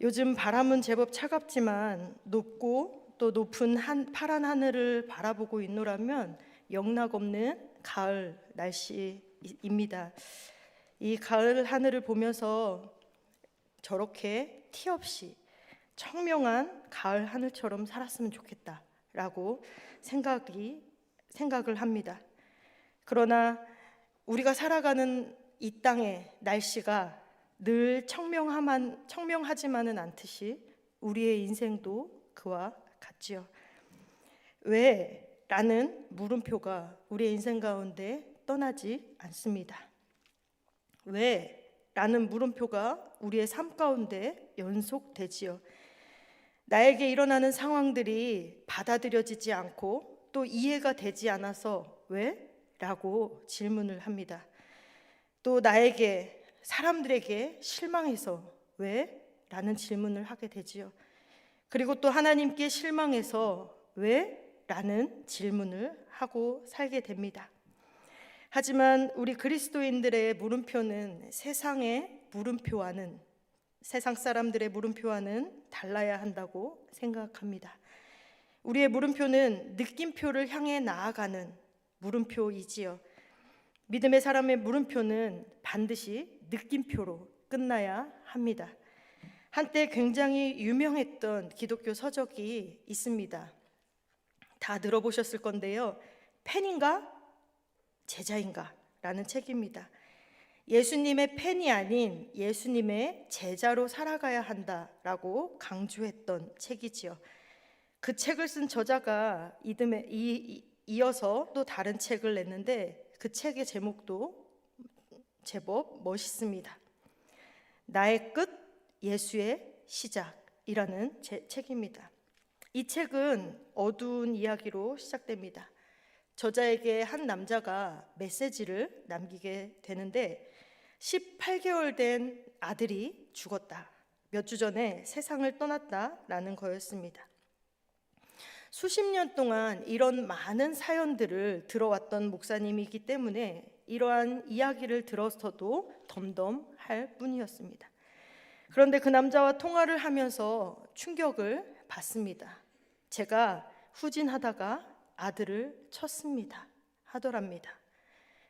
요즘 바람은 제법 차갑지만 높고 또 높은 파란 하늘을 바라보고 있노라면 영락없는 가을 날씨입니다. 이 가을 하늘을 보면서 저렇게 티 없이 청명한 가을 하늘처럼 살았으면 좋겠다라고 생각을 합니다. 그러나 우리가 살아가는 이 땅의 날씨가 늘 청명하지만은 않듯이 우리의 인생도 그와 같지요. 왜? 라는 물음표가 우리의 인생 가운데 떠나지 않습니다. 왜? 라는 물음표가 우리의 삶 가운데 연속되지요. 나에게 일어나는 상황들이 받아들여지지 않고 또 이해가 되지 않아서 왜? 라고 질문을 합니다. 또 나에게, 사람들에게 실망해서 왜? 라는 질문을 하게 되지요. 그리고 또 하나님께 실망해서 왜? 라는 질문을 하고 살게 됩니다. 하지만 우리 그리스도인들의 물음표는 세상 사람들의 물음표와는 달라야 한다고 생각합니다. 우리의 물음표는 느낌표를 향해 나아가는 물음표이지요. 믿음의 사람의 물음표는 반드시 느낌표로 끝나야 합니다. 한때 굉장히 유명했던 기독교 서적이 있습니다. 다 들어보셨을 건데요. 팬인가? 제자인가? 라는 책입니다. 예수님의 팬이 아닌 예수님의 제자로 살아가야 한다라고 강조했던 책이지요. 그 책을 쓴 저자가 이어서 또 다른 책을 냈는데 그 책의 제목도 제법 멋있습니다. 나의 끝, 예수의 시작이라는 책입니다. 이 책은 어두운 이야기로 시작됩니다. 저자에게 한 남자가 메시지를 남기게 되는데 18개월 된 아들이 죽었다. 몇 주 전에 세상을 떠났다라는 거였습니다. 수십 년 동안 이런 많은 사연들을 들어왔던 목사님이기 때문에 이러한 이야기를 들어서도 덤덤할 뿐이었습니다. 그런데 그 남자와 통화를 하면서 충격을 받습니다. 제가 후진하다가 아들을 쳤습니다 하더랍니다.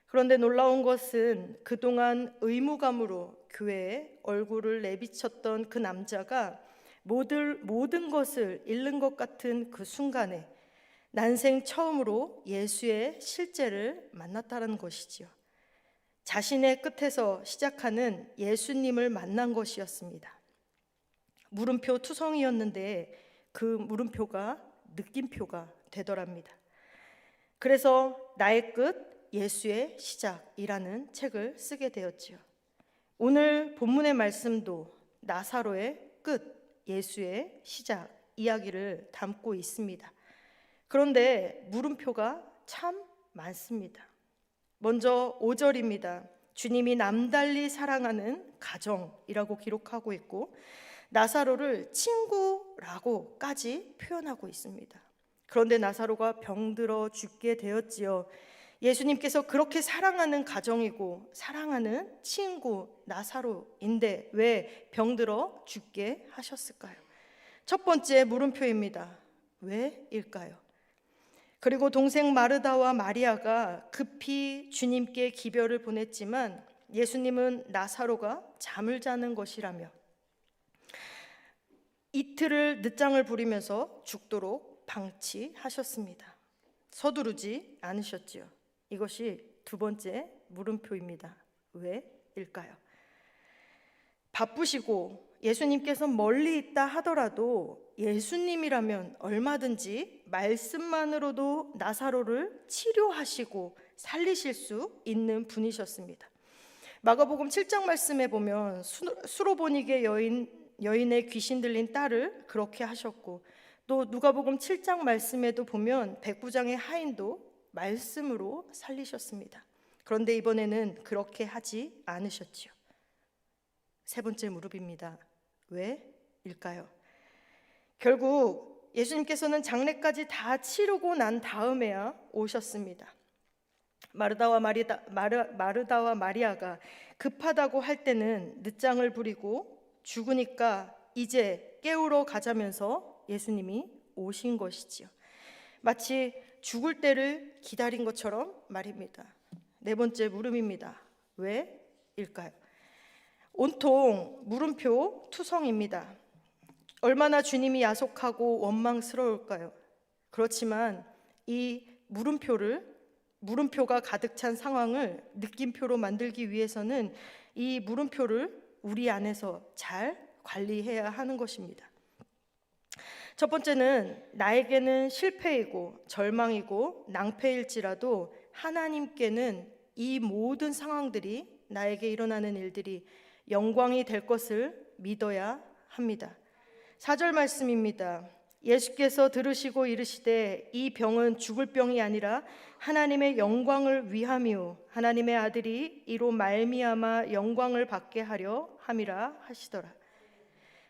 그런데 놀라운 것은 그동안 의무감으로 교회에 얼굴을 내비쳤던 그 남자가 모든 것을 잃는 것 같은 그 순간에 난생 처음으로 예수의 실제를 만났다는 것이지요. 자신의 끝에서 시작하는 예수님을 만난 것이었습니다. 물음표 투성이였는데 그 물음표가 느낌표가 되더랍니다. 그래서 나의 끝, 예수의 시작이라는 책을 쓰게 되었지요. 오늘 본문의 말씀도 나사로의 끝, 예수의 시작 이야기를 담고 있습니다. 그런데 물음표가 참 많습니다. 먼저 5절입니다. 주님이 남달리 사랑하는 가정이라고 기록하고 있고 나사로를 친구라고까지 표현하고 있습니다. 그런데 나사로가 병들어 죽게 되었지요. 예수님께서 그렇게 사랑하는 가정이고 사랑하는 친구 나사로인데 왜 병들어 죽게 하셨을까요? 첫 번째 물음표입니다. 왜일까요? 그리고 동생 마르다와 마리아가 급히 주님께 기별을 보냈지만 예수님은 나사로가 잠을 자는 것이라며 이틀을 늦장을 부리면서 죽도록 방치하셨습니다. 서두르지 않으셨지요. 이것이 두 번째 물음표입니다. 왜일까요? 바쁘시고 예수님께서 멀리 있다 하더라도 예수님이라면 얼마든지 말씀만으로도 나사로를 치료하시고 살리실 수 있는 분이셨습니다. 마가복음 7장 말씀에 보면 수로보니게 여인의 귀신 들린 딸을 그렇게 하셨고 또 누가복음 7장 말씀에도 보면 백부장의 하인도 말씀으로 살리셨습니다. 그런데 이번에는 그렇게 하지 않으셨지요. 세 번째 무릎입니다. 왜일까요? 결국 예수님께서는 장례까지 다 치르고 난 다음에야 오셨습니다. 마르다와 마리아가 급하다고 할 때는 늦장을 부리고 죽으니까 이제 깨우러 가자면서 예수님이 오신 것이지요. 마치 죽을 때를 기다린 것처럼 말입니다. 네 번째 물음입니다. 왜일까요? 온통 물음표 투성입니다. 얼마나 주님이 야속하고 원망스러울까요? 그렇지만 이 물음표가 가득 찬 상황을 느낌표로 만들기 위해서는 이 물음표를 우리 안에서 잘 관리해야 하는 것입니다. 첫 번째는 나에게는 실패이고 절망이고 낭패일지라도 하나님께는 이 모든 상황들이, 나에게 일어나는 일들이 영광이 될 것을 믿어야 합니다. 4절 말씀입니다. 예수께서 들으시고 이르시되 이 병은 죽을 병이 아니라 하나님의 영광을 위함이요 하나님의 아들이 이로 말미암아 영광을 받게 하려 함이라 하시더라.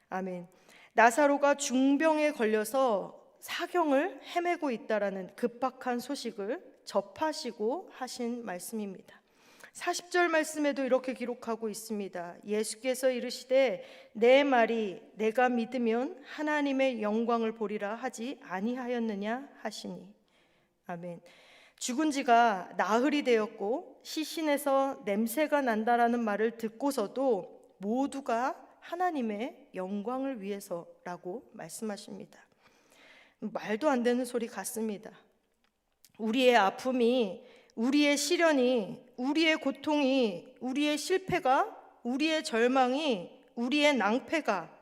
아멘. 나사로가 중병에 걸려서 사경을 헤매고 있다라는 급박한 소식을 접하시고 하신 말씀입니다. 40절 말씀에도 이렇게 기록하고 있습니다. 예수께서 이르시되 내 말이 내가 믿으면 하나님의 영광을 보리라 하지 아니하였느냐 하시니. 아멘. 죽은 지가 나흘이 되었고 시신에서 냄새가 난다라는 말을 듣고서도 모두가 하나님의 영광을 위해서라고 말씀하십니다. 말도 안 되는 소리 같습니다. 우리의 아픔이, 우리의 시련이, 우리의 고통이, 우리의 실패가, 우리의 절망이, 우리의 낭패가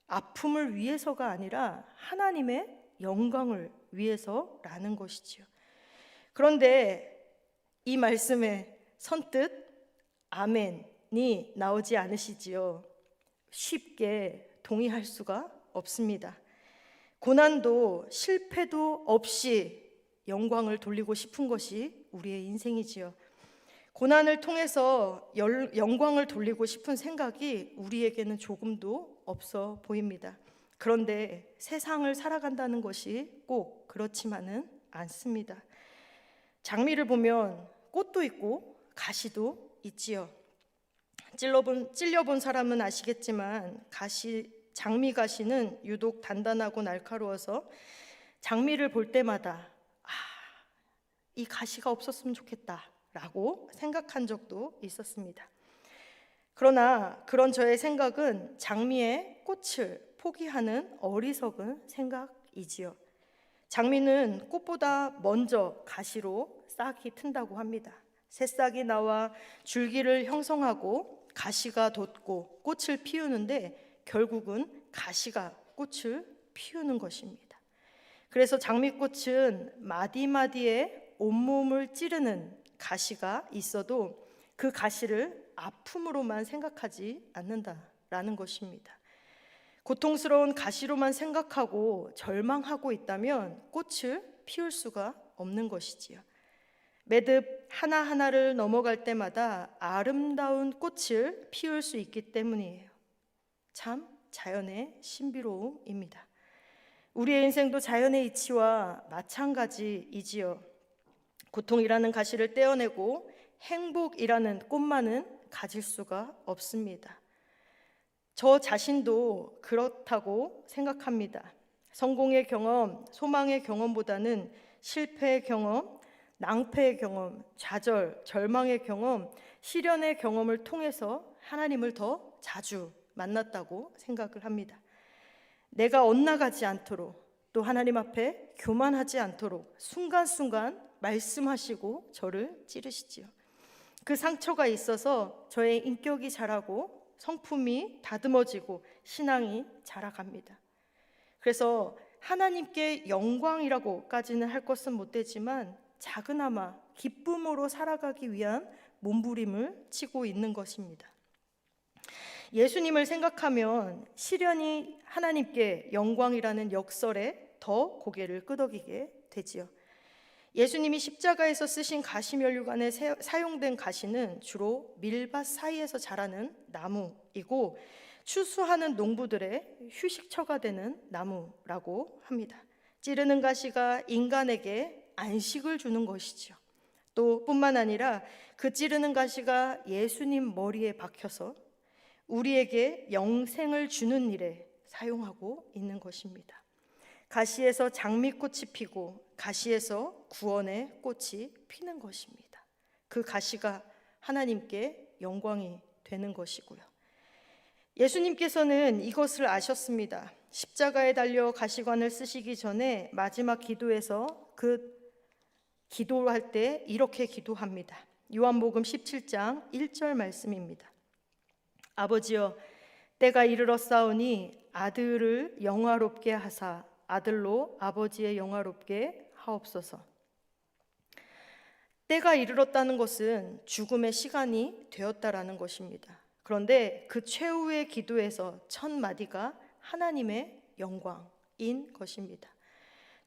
아픔을 위해서가 아니라 하나님의 영광을 위해서라는 것이지요. 그런데 이 말씀에 선뜻 아멘이 나오지 않으시지요. 쉽게 동의할 수가 없습니다. 고난도 실패도 없이 영광을 돌리고 싶은 것이 우리의 인생이지요. 고난을 통해서 영광을 돌리고 싶은 생각이 우리에게는 조금도 없어 보입니다. 그런데 세상을 살아간다는 것이 꼭 그렇지만은 않습니다. 장미를 보면 꽃도 있고 가시도 있지요. 찔려본 사람은 아시겠지만 장미 가시는 유독 단단하고 날카로워서 장미를 볼 때마다 이 가시가 없었으면 좋겠다라고 생각한 적도 있었습니다. 그러나 그런 저의 생각은 장미의 꽃을 포기하는 어리석은 생각이지요. 장미는 꽃보다 먼저 가시로 싹이 튼다고 합니다. 새싹이 나와 줄기를 형성하고 가시가 돋고 꽃을 피우는데 결국은 가시가 꽃을 피우는 것입니다. 그래서 장미꽃은 마디마디에 온몸을 찌르는 가시가 있어도 그 가시를 아픔으로만 생각하지 않는다라는 것입니다. 고통스러운 가시로만 생각하고 절망하고 있다면 꽃을 피울 수가 없는 것이지요. 매듭 하나하나를 넘어갈 때마다 아름다운 꽃을 피울 수 있기 때문이에요. 참 자연의 신비로움입니다. 우리의 인생도 자연의 이치와 마찬가지이지요. 고통이라는 가시를 떼어내고 행복이라는 꽃만은 가질 수가 없습니다. 저 자신도 그렇다고 생각합니다. 성공의 경험, 소망의 경험보다는 실패의 경험, 낭패의 경험, 좌절, 절망의 경험, 시련의 경험을 통해서 하나님을 더 자주 만났다고 생각을 합니다. 내가 엇나가지 않도록, 또 하나님 앞에 교만하지 않도록 순간순간 말씀하시고 저를 찌르시지요. 그 상처가 있어서 저의 인격이 자라고 성품이 다듬어지고 신앙이 자라갑니다. 그래서 하나님께 영광이라고까지는 할 것은 못 되지만 작으나마 기쁨으로 살아가기 위한 몸부림을 치고 있는 것입니다. 예수님을 생각하면 시련이 하나님께 영광이라는 역설에 더 고개를 끄덕이게 되지요. 예수님이 십자가에서 쓰신 가시면류관에 사용된 가시는 주로 밀밭 사이에서 자라는 나무이고 추수하는 농부들의 휴식처가 되는 나무라고 합니다. 찌르는 가시가 인간에게 안식을 주는 것이죠. 또 뿐만 아니라 그 찌르는 가시가 예수님 머리에 박혀서 우리에게 영생을 주는 일에 사용하고 있는 것입니다. 가시에서 장미꽃이 피고 가시에서 구원의 꽃이 피는 것입니다. 그 가시가 하나님께 영광이 되는 것이고요. 예수님께서는 이것을 아셨습니다. 십자가에 달려 가시관을 쓰시기 전에 마지막 기도에서 그 기도할 때 이렇게 기도합니다. 요한복음 17장 1절 말씀입니다. 아버지여, 때가 이르렀사오니 아들을 영화롭게 하사 아들로 아버지의 영화롭게 하옵소서. 때가 이르렀다는 것은 죽음의 시간이 되었다라는 것입니다. 그런데 그 최후의 기도에서 첫 마디가 하나님의 영광인 것입니다.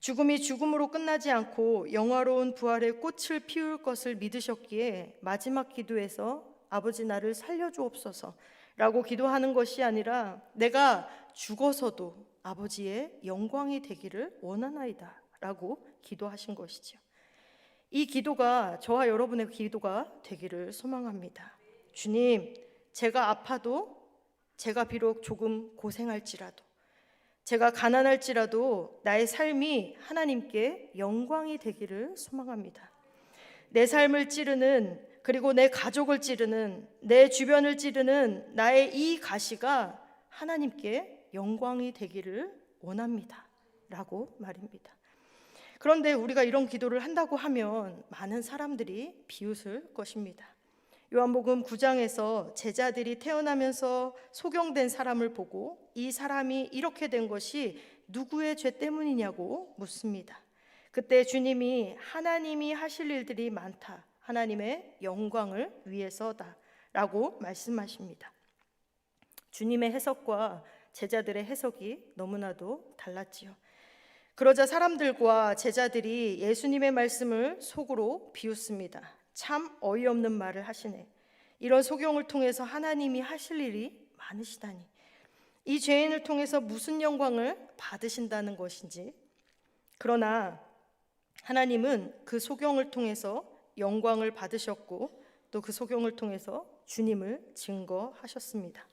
죽음이 죽음으로 끝나지 않고 영화로운 부활의 꽃을 피울 것을 믿으셨기에 마지막 기도에서 아버지 나를 살려주옵소서 라고 기도하는 것이 아니라 내가 죽어서도 아버지의 영광이 되기를 원하나이다 라고 기도하신 것이죠. 이 기도가 저와 여러분의 기도가 되기를 소망합니다. 주님, 제가 아파도, 제가 비록 조금 고생할지라도, 제가 가난할지라도 나의 삶이 하나님께 영광이 되기를 소망합니다. 내 삶을 찌르는, 그리고 내 가족을 찌르는, 내 주변을 찌르는 나의 이 가시가 하나님께 영광이 되기를 원합니다 라고 말입니다. 그런데 우리가 이런 기도를 한다고 하면 많은 사람들이 비웃을 것입니다. 요한복음 9장에서 제자들이 태어나면서 소경된 사람을 보고 이 사람이 이렇게 된 것이 누구의 죄 때문이냐고 묻습니다. 그때 주님이 하나님이 하실 일들이 많다, 하나님의 영광을 위해서다 라고 말씀하십니다. 주님의 해석과 제자들의 해석이 너무나도 달랐지요. 그러자 사람들과 제자들이 예수님의 말씀을 속으로 비웃습니다. 참 어이없는 말을 하시네. 이런 소경을 통해서 하나님이 하실 일이 많으시다니. 이 죄인을 통해서 무슨 영광을 받으신다는 것인지. 그러나 하나님은 그 소경을 통해서 영광을 받으셨고 또 그 소경을 통해서 주님을 증거하셨습니다.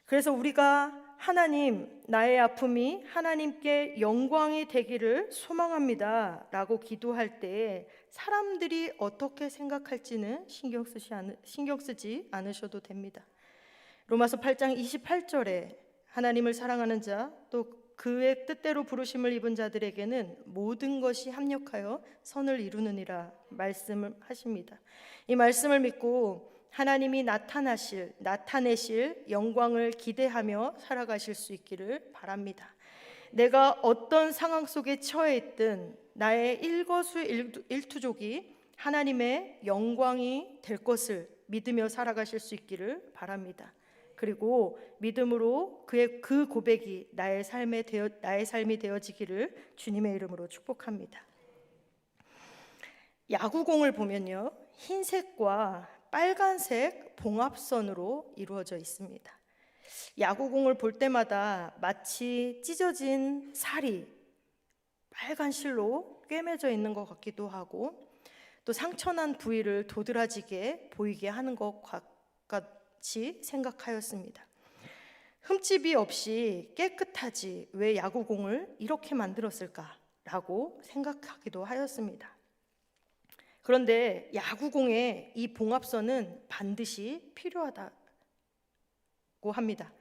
그래서 우리가 하나님, 나의 아픔이 하나님께 영광이 되기를 소망합니다 라고 기도할 때 사람들이 어떻게 생각할지는 신경 쓰지 않으셔도 됩니다. 로마서 8장 28절에 하나님을 사랑하는 자, 또 그의 뜻대로 부르심을 입은 자들에게는 모든 것이 합력하여 선을 이루느니라 말씀을 하십니다. 이 말씀을 믿고 하나님이 나타내실 영광을 기대하며 살아가실 수 있기를 바랍니다. 내가 어떤 상황 속에 처해 있든 나의 일거수일투족이 하나님의 영광이 될 것을 믿으며 살아가실 수 있기를 바랍니다. 그리고 믿음으로 그 고백이 나의 삶이 되어지기를 주님의 이름으로 축복합니다. 야구공을 보면요, 흰색과 빨간색 봉합선으로 이루어져 있습니다. 야구공을 볼 때마다 마치 찢어진 살이 빨간 실로 꿰매져 있는 것 같기도 하고 또 상처난 부위를 도드라지게 보이게 하는 것 같이 생각하였습니다. 흠집이 없이 깨끗하지 왜 야구공을 이렇게 만들었을까라고 생각하기도 하였습니다. 그런데 야구공에 이 봉합선은 반드시 필요하다고 합니다.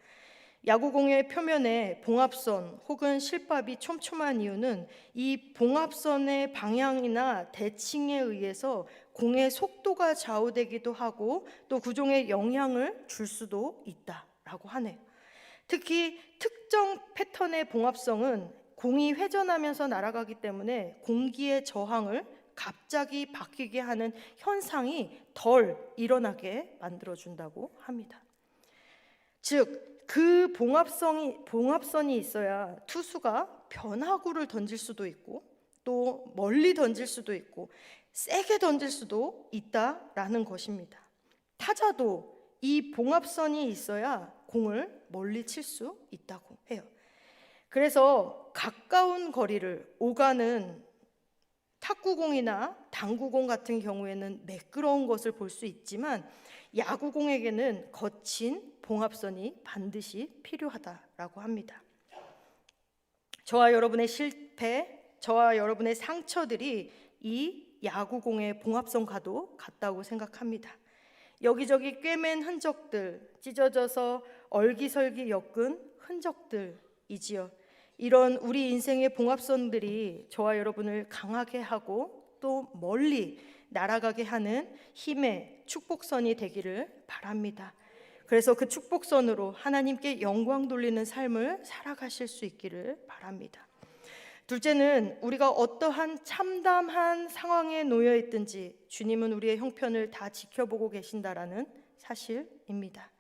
야구공의 표면에 봉합선 혹은 실밥이 촘촘한 이유는 이 봉합선의 방향이나 대칭에 의해서 공의 속도가 좌우되기도 하고 또 구종에 영향을 줄 수도 있다라고 하네요. 특히 특정 패턴의 봉합선은 공이 회전하면서 날아가기 때문에 공기의 저항을 갑자기 바뀌게 하는 현상이 덜 일어나게 만들어준다고 합니다. 즉 그 봉합선이 있어야 투수가 변화구를 던질 수도 있고 또 멀리 던질 수도 있고 세게 던질 수도 있다라는 것입니다. 타자도 이 봉합선이 있어야 공을 멀리 칠 수 있다고 해요. 그래서 가까운 거리를 오가는 탁구공이나 당구공 같은 경우에는 매끄러운 것을 볼 수 있지만 야구공에게는 거친 봉합선이 반드시 필요하다라고 합니다. 저와 여러분의 실패, 저와 여러분의 상처들이 이 야구공의 봉합선과도 같다고 생각합니다. 여기저기 꿰맨 흔적들, 찢어져서 얼기설기 엮은 흔적들이지요. 이런 우리 인생의 봉합선들이 저와 여러분을 강하게 하고 또 멀리 날아가게 하는 힘의 축복선이 되기를 바랍니다. 그래서 그 축복선으로 하나님께 영광 돌리는 삶을 살아가실 수 있기를 바랍니다. 둘째는 우리가 어떠한 참담한 상황에 놓여 있든지 주님은 우리의 형편을 다 지켜보고 계신다라는 사실입니다.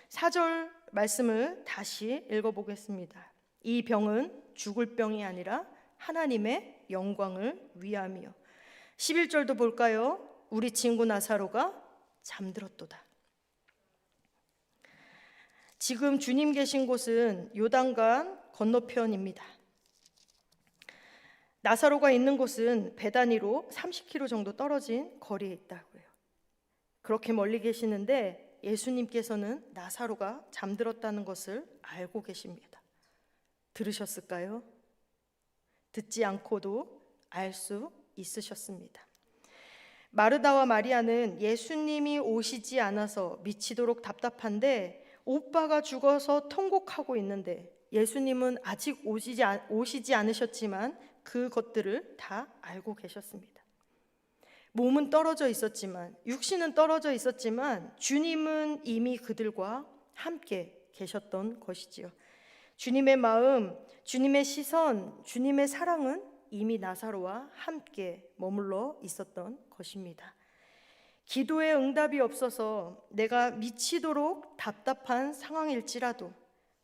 4절 말씀을 다시 읽어보겠습니다. 이 병은 죽을 병이 아니라 하나님의 영광을 위함이요. 11절도 볼까요? 우리 친구 나사로가 잠들었도다. 지금 주님 계신 곳은 요단강 건너편입니다. 나사로가 있는 곳은 베다니로 30km 정도 떨어진 거리에 있다고요. 그렇게 멀리 계시는데 예수님께서는 나사로가 잠들었다는 것을 알고 계십니다. 들으셨을까요? 듣지 않고도 알 수 있으셨습니다. 마르다와 마리아는 예수님이 오시지 않아서 미치도록 답답한데 오빠가 죽어서 통곡하고 있는데 예수님은 아직 오시지 않으셨지만 그것들을 다 알고 계셨습니다. 몸은 떨어져 있었지만, 육신은 떨어져 있었지만 주님은 이미 그들과 함께 계셨던 것이지요. 주님의 마음, 주님의 시선, 주님의 사랑은 이미 나사로와 함께 머물러 있었던 것입니다. 기도의 응답이 없어서 내가 미치도록 답답한 상황일지라도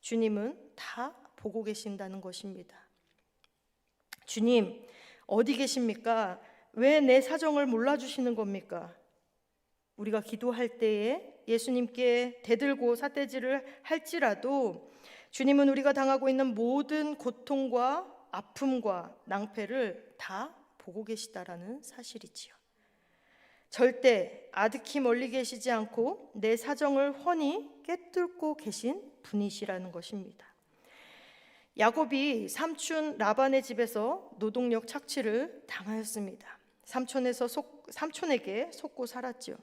주님은 다 보고 계신다는 것입니다. 주님, 어디 계십니까? 왜 내 사정을 몰라주시는 겁니까? 우리가 기도할 때에 예수님께 대들고 삿대질을 할지라도 주님은 우리가 당하고 있는 모든 고통과 아픔과 낭패를 다 보고 계시다라는 사실이지요. 절대 아득히 멀리 계시지 않고 내 사정을 훤히 꿰뚫고 계신 분이시라는 것입니다. 야곱이 삼촌 라반의 집에서 노동력 착취를 당하였습니다. 삼촌에게 속고 살았지요.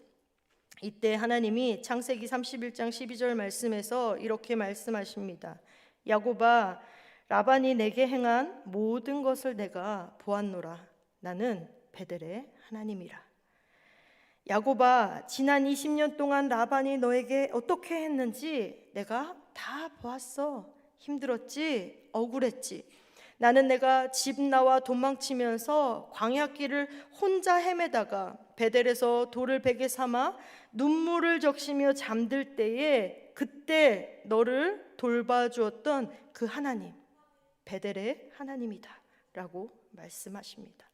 이때 하나님이 창세기 31장 12절 말씀에서 이렇게 말씀하십니다. 야곱아, 라반이 내게 행한 모든 것을 내가 보았노라. 나는 베델의 하나님이라. 야곱아, 지난 20년 동안 라반이 너에게 어떻게 했는지 내가 다 보았어. 힘들었지? 억울했지? 나는 내가 집 나와 도망치면서 광야길을 혼자 헤매다가 베델에서 돌을 베개 삼아 눈물을 적시며 잠들 때에 그때 너를 돌봐주었던 그 하나님, 베델의 하나님이다 라고 말씀하십니다.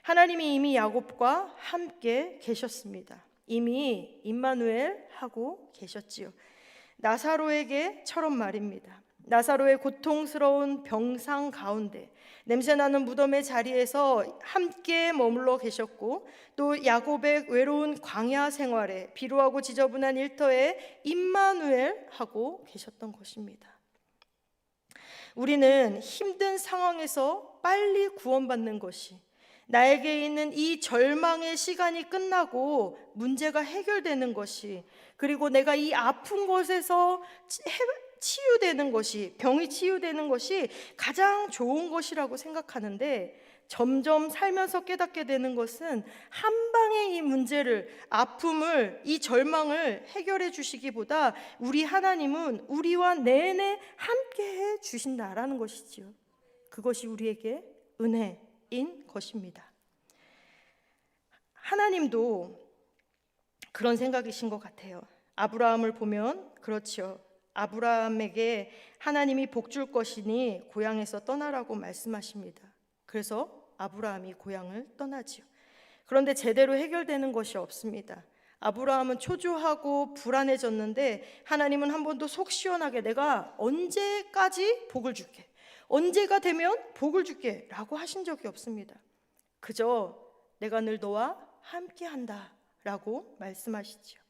하나님이 이미 야곱과 함께 계셨습니다. 이미 임마누엘 하고 계셨지요. 나사로에게처럼 말입니다. 나사로의 고통스러운 병상 가운데 냄새나는 무덤의 자리에서 함께 머물러 계셨고 또 야곱의 외로운 광야 생활에 비루하고 지저분한 일터에 임마누엘 하고 계셨던 것입니다. 우리는 힘든 상황에서 빨리 구원받는 것이, 나에게 있는 이 절망의 시간이 끝나고 문제가 해결되는 것이, 그리고 내가 이 아픈 곳에서 치유되는 것이, 병이 치유되는 것이 가장 좋은 것이라고 생각하는데 점점 살면서 깨닫게 되는 것은 한 방에 이 문제를, 아픔을, 이 절망을 해결해 주시기보다 우리 하나님은 우리와 내내 함께 해 주신다라는 것이지요. 그것이 우리에게 은혜인 것입니다. 하나님도 그런 생각이신 것 같아요. 아브라함을 보면 그렇죠. 아브라함에게 하나님이 복 줄 것이니 고향에서 떠나라고 말씀하십니다. 그래서 아브라함이 고향을 떠나지요. 그런데 제대로 해결되는 것이 없습니다. 아브라함은 초조하고 불안해졌는데 하나님은 한 번도 속 시원하게 내가 언제까지 복을 줄게, 언제가 되면 복을 줄게 라고 하신 적이 없습니다. 그저 내가 늘 너와 함께 한다 라고 말씀하시죠.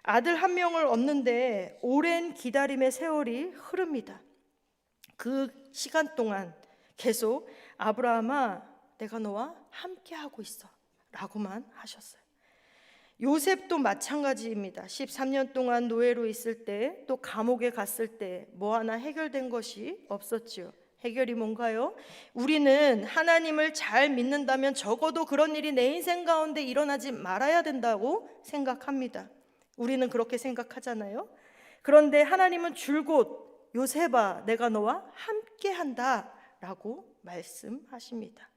아들 한 명을 얻는데 오랜 기다림의 세월이 흐릅니다. 그 시간 동안 계속 아브라함아, 내가 너와 함께 하고 있어 라고만 하셨어요. 요셉도 마찬가지입니다. 13년 동안 노예로 있을 때, 또 감옥에 갔을 때 뭐 하나 해결된 것이 없었지요. 해결이 뭔가요? 우리는 하나님을 잘 믿는다면 적어도 그런 일이 내 인생 가운데 일어나지 말아야 된다고 생각합니다. 우리는 그렇게 생각하잖아요. 그런데 하나님은 줄곧 요셉아, 내가 너와 함께 한다 라고 말씀하십니다.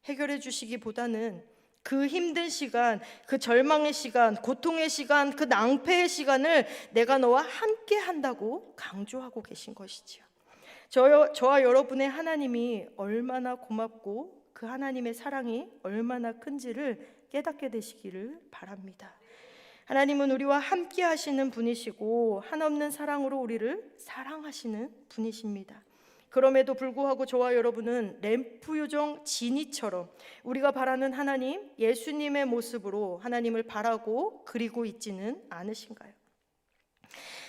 해결해 주시기보다는 그 힘든 시간, 그 절망의 시간, 고통의 시간, 그 낭패의 시간을 내가 너와 함께 한다고 강조하고 계신 것이지요. 저와 여러분의 하나님이 얼마나 고맙고 그 하나님의 사랑이 얼마나 큰지를 깨닫게 되시기를 바랍니다. 하나님은 우리와 함께 하시는 분이시고 한없는 사랑으로 우리를 사랑하시는 분이십니다. 그럼에도 불구하고 저와 여러분은 램프 요정 지니처럼 우리가 바라는 하나님, 예수님의 모습으로 하나님을 바라고 그리고 있지는 않으신가요?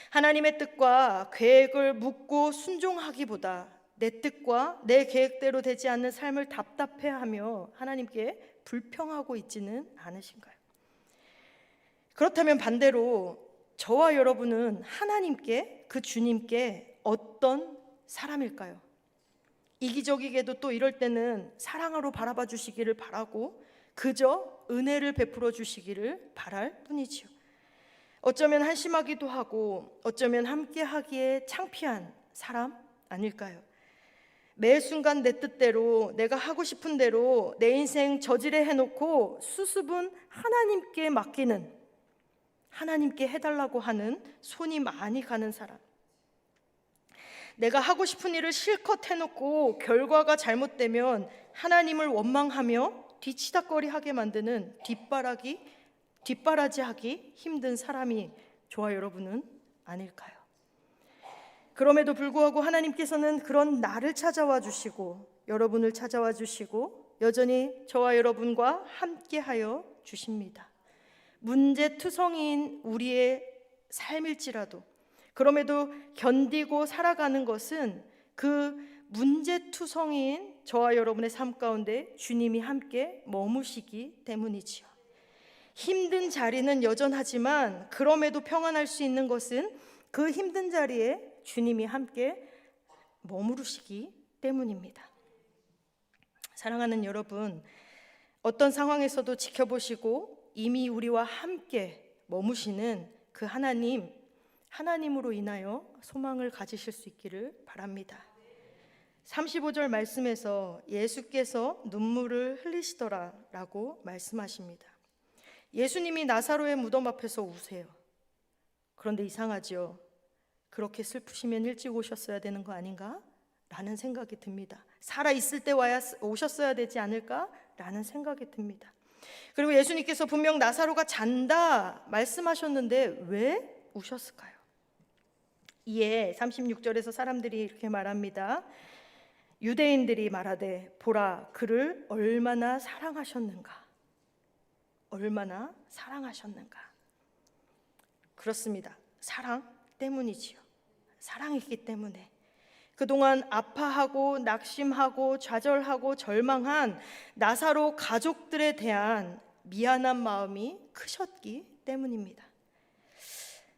하나님의 뜻과 계획을 묻고 순종하기보다 내 뜻과 내 계획대로 되지 않는 삶을 답답해하며 하나님께 불평하고 있지는 않으신가요? 그렇다면 반대로 저와 여러분은 하나님께, 그 주님께 어떤 사람일까요? 이기적이게도 또 이럴 때는 사랑으로 바라봐 주시기를 바라고 그저 은혜를 베풀어 주시기를 바랄 뿐이지요. 어쩌면 한심하기도 하고 어쩌면 함께하기에 창피한 사람 아닐까요? 매 순간 내 뜻대로, 내가 하고 싶은 대로 내 인생 저지레 해놓고 수습은 하나님께 맡기는, 하나님께 해달라고 하는 손이 많이 가는 사람. 내가 하고 싶은 일을 실컷 해놓고 결과가 잘못되면 하나님을 원망하며 뒤치다꺼리하게 만드는 뒷바라지하기 힘든 사람이 저와 여러분은 아닐까요? 그럼에도 불구하고 하나님께서는 그런 나를 찾아와 주시고 여러분을 찾아와 주시고 여전히 저와 여러분과 함께하여 주십니다. 문제투성이인 우리의 삶일지라도 그럼에도 견디고 살아가는 것은 그 문제투성이인 저와 여러분의 삶 가운데 주님이 함께 머무시기 때문이지요. 힘든 자리는 여전하지만 그럼에도 평안할 수 있는 것은 그 힘든 자리에 주님이 함께 머무르시기 때문입니다. 사랑하는 여러분, 어떤 상황에서도 지켜보시고 이미 우리와 함께 머무시는 그 하나님으로 인하여 소망을 가지실 수 있기를 바랍니다. 35절 말씀에서 예수께서 눈물을 흘리시더라 라고 말씀하십니다. 예수님이 나사로의 무덤 앞에서 우세요. 그런데 이상하죠. 그렇게 슬프시면 일찍 오셨어야 되는 거 아닌가? 라는 생각이 듭니다. 살아있을 때 오셨어야 되지 않을까? 라는 생각이 듭니다. 그리고 예수님께서 분명 나사로가 잔다 말씀하셨는데 왜 우셨을까요? 이에 36절에서 사람들이 이렇게 말합니다. 유대인들이 말하되 보라 그를 얼마나 사랑하셨는가. 얼마나 사랑하셨는가. 그렇습니다. 사랑 때문이지요. 사랑이기 때문에 그동안 아파하고 낙심하고 좌절하고 절망한 나사로 가족들에 대한 미안한 마음이 크셨기 때문입니다.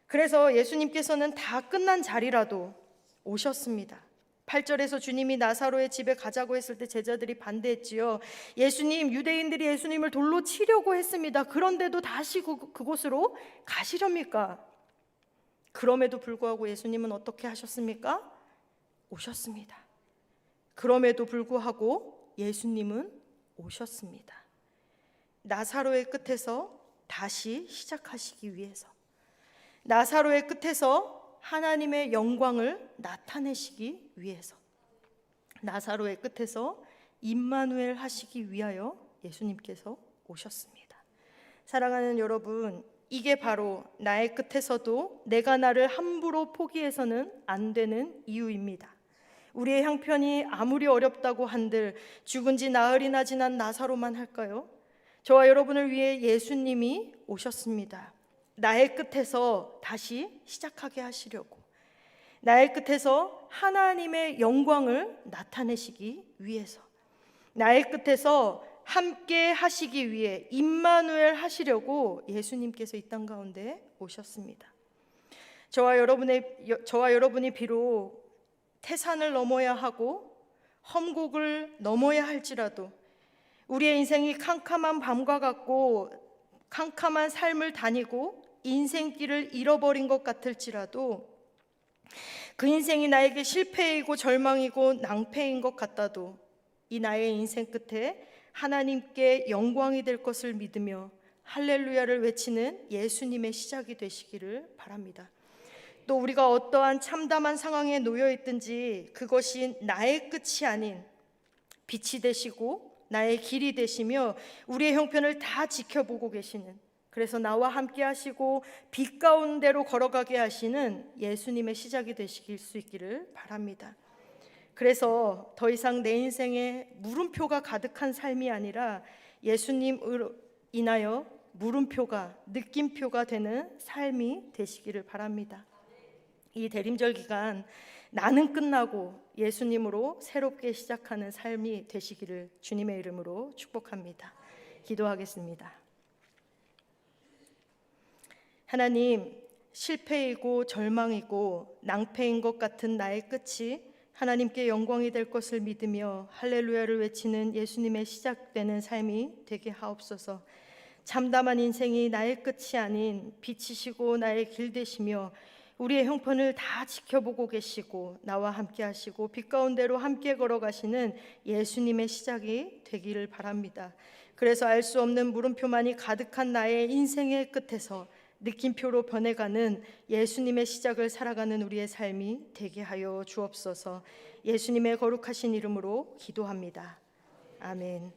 그래서 예수님께서는 다 끝난 자리라도 오셨습니다. 8절에서 주님이 나사로의 집에 가자고 했을 때 제자들이 반대했지요. 예수님, 유대인들이 예수님을 돌로 치려고 했습니다. 그런데도 다시 그곳으로 가시렵니까? 그럼에도 불구하고 예수님은 어떻게 하셨습니까? 오셨습니다. 그럼에도 불구하고 예수님은 오셨습니다. 나사로의 끝에서 다시 시작하시기 위해서, 나사로의 끝에서 하나님의 영광을 나타내시기 위해서, 나사로의 끝에서 임마누엘 하시기 위하여 예수님께서 오셨습니다. 사랑하는 여러분, 이게 바로 나의 끝에서도 내가 나를 함부로 포기해서는 안 되는 이유입니다. 우리의 형편이 아무리 어렵다고 한들 죽은 지 나흘이나 지난 나사로만 할까요? 저와 여러분을 위해 예수님이 오셨습니다. 나의 끝에서 다시 시작하게 하시려고, 나의 끝에서 하나님의 영광을 나타내시기 위해서, 나의 끝에서 함께 하시기 위해 임마누엘 하시려고 예수님께서 이 땅 가운데 오셨습니다. 저와 여러분이 비록 태산을 넘어야 하고 험곡을 넘어야 할지라도, 우리의 인생이 캄캄한 밤과 같고 캄캄한 삶을 다니고 인생길을 잃어버린 것 같을지라도, 그 인생이 나에게 실패이고 절망이고 낭패인 것 같아도, 이 나의 인생 끝에 하나님께 영광이 될 것을 믿으며 할렐루야를 외치는 예수님의 시작이 되시기를 바랍니다. 또 우리가 어떠한 참담한 상황에 놓여 있든지 그것이 나의 끝이 아닌 빛이 되시고 나의 길이 되시며 우리의 형편을 다 지켜보고 계시는, 그래서 나와 함께 하시고 빛 가운데로 걸어가게 하시는 예수님의 시작이 되시길 수 있기를 바랍니다. 그래서 더 이상 내 인생에 물음표가 가득한 삶이 아니라 예수님으로 인하여 물음표가, 느낌표가 되는 삶이 되시기를 바랍니다. 이 대림절 기간, 나는 끝나고 예수님으로 새롭게 시작하는 삶이 되시기를 주님의 이름으로 축복합니다. 기도하겠습니다. 하나님, 실패이고 절망이고 낭패인 것 같은 나의 끝이 하나님께 영광이 될 것을 믿으며 할렐루야를 외치는 예수님의 시작되는 삶이 되게 하옵소서. 참담한 인생이 나의 끝이 아닌 빛이시고 나의 길 되시며 우리의 형편을 다 지켜보고 계시고 나와 함께 하시고 빛 가운데로 함께 걸어가시는 예수님의 시작이 되기를 바랍니다. 그래서 알 수 없는 물음표만이 가득한 나의 인생의 끝에서 느낌표로 변해가는 예수님의 시작을 살아가는 우리의 삶이 되게 하여 주옵소서. 예수님의 거룩하신 이름으로 기도합니다. 아멘.